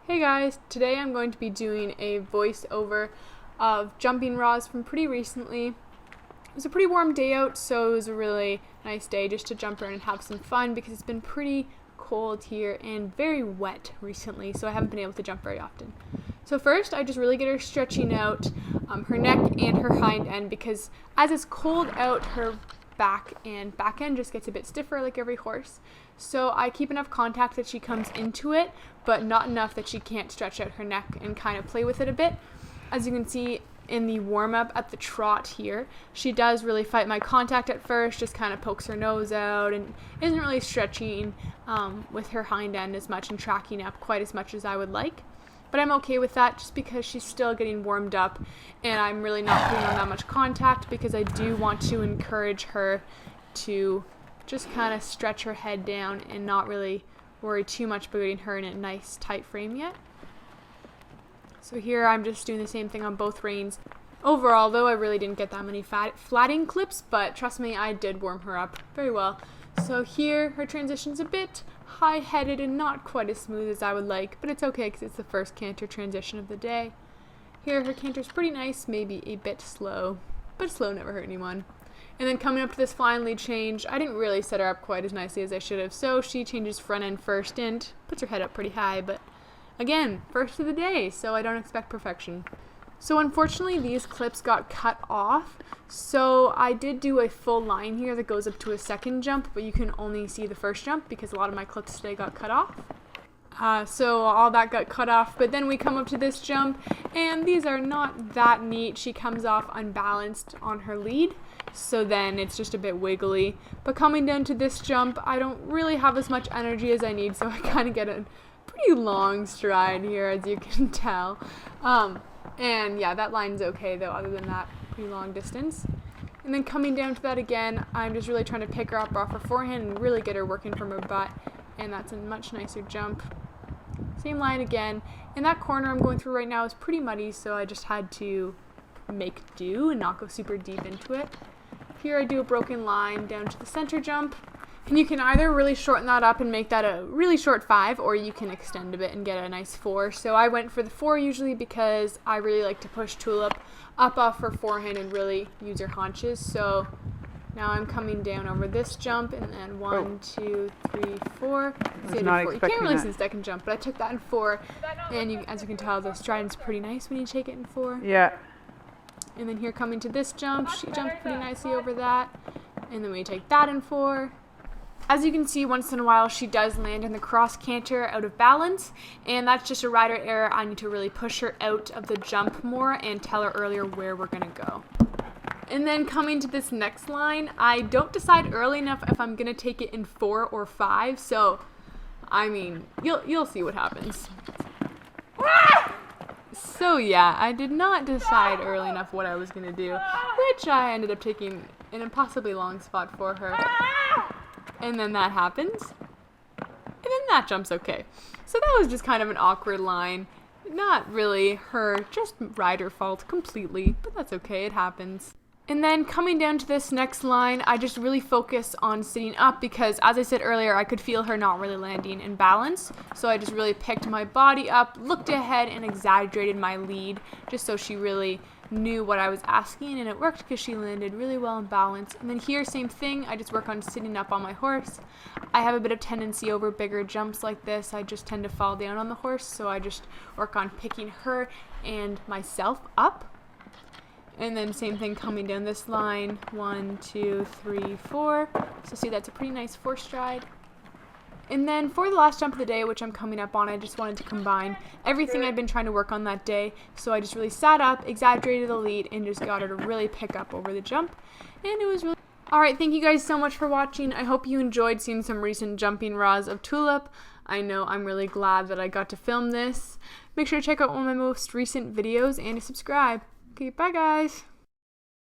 Hey guys, today I'm going to be doing a voiceover of jumping rods from pretty recently. It was a pretty warm day out, so it was a really nice day just to jump around and have some fun because it's been pretty cold here and very wet recently, so I haven't been able to jump very often. So first, I just really get her stretching out her neck and her hind end because as it's cold out, her back end just gets a bit stiffer like every horse. So I keep enough contact that she comes into it, but not enough that she can't stretch out her neck and kind of play with it a bit. As you can see in the warm-up at the trot here, she does really fight my contact at first, just kind of pokes her nose out and isn't really stretching with her hind end as much and tracking up quite as much as I would like. But I'm okay with that just because she's still getting warmed up and I'm really not putting on that much contact because I do want to encourage her to just kind of stretch her head down and not really worry too much about getting her in a nice tight frame yet. So here I'm just doing the same thing on both reins. Overall, though, I really didn't get that many flatting clips, but trust me, I did warm her up very well. So here her transition's a bit high-headed and not quite as smooth as I would like, but it's okay because it's the first canter transition of the day. Here her canter's pretty nice, maybe a bit slow, but slow never hurt anyone. And then coming up to this flying lead change, I didn't really set her up quite as nicely as I should have, so she changes front end first and puts her head up pretty high, but again, first of the day, so I don't expect perfection. So unfortunately these clips got cut off, so I did do a full line here that goes up to a second jump, but you can only see the first jump because a lot of my clips today got cut off. So all that got cut off, but then we come up to this jump, and these are not that neat. She comes off unbalanced on her lead, so then it's just a bit wiggly. But coming down to this jump, I don't really have as much energy as I need, so I kind of get a pretty long stride here, as you can tell. And yeah, that line's okay though, other than that, pretty long distance. And then coming down to that again, I'm just really trying to pick her up off her forehand and really get her working from her butt, and that's a much nicer jump. Same line again, and that corner I'm going through right now is pretty muddy, so I just had to make do and not go super deep into it. Here I do a broken line down to the center jump, and you can either really shorten that up and make that a really short 5, or you can extend a bit and get a nice 4. So I went for the 4 usually because I really like to push Tulip up off her forehand and really use her haunches. So now I'm coming down over this jump, and then 1, 2, 3, 4. So you can't really see the second jump, but I took that in 4, and as you can tell, the striding's pretty nice when you take it in 4. Yeah. And then here coming to this jump, she jumps pretty nicely over that, and then we take that in 4. As you can see, once in a while she does land in the cross canter out of balance, and that's just a rider error. I need to really push her out of the jump more and tell her earlier where we're gonna go. And then coming to this next line, I don't decide early enough if I'm gonna take it in 4 or 5, so I mean, you'll see what happens. So yeah, I did not decide early enough what I was gonna do, which I ended up taking an impossibly long spot for her. And then that happens, and then that jump's okay. So that was just kind of an awkward line. Not really her, just rider fault completely, but that's okay, it happens. And then coming down to this next line, I just really focus on sitting up because, as I said earlier, I could feel her not really landing in balance. So I just really picked my body up, looked ahead, and exaggerated my lead just so she really knew what I was asking, and it worked because she landed really well in balance. And then here, same thing, I just work on sitting up on my horse. I have a bit of tendency over bigger jumps like this. I just tend to fall down on the horse, so I just work on picking her and myself up. And then same thing coming down this line, 1, 2, 3, 4. So see, that's a pretty nice 4 stride. And then for the last jump of the day, which I'm coming up on, I just wanted to combine everything I'd been trying to work on that day. So I just really sat up, exaggerated the lead, and just got her to really pick up over the jump. And it was really... Alright, thank you guys so much for watching. I hope you enjoyed seeing some recent jumping rods of Tulip. I know I'm really glad that I got to film this. Make sure to check out one of my most recent videos and to subscribe. Okay, bye guys!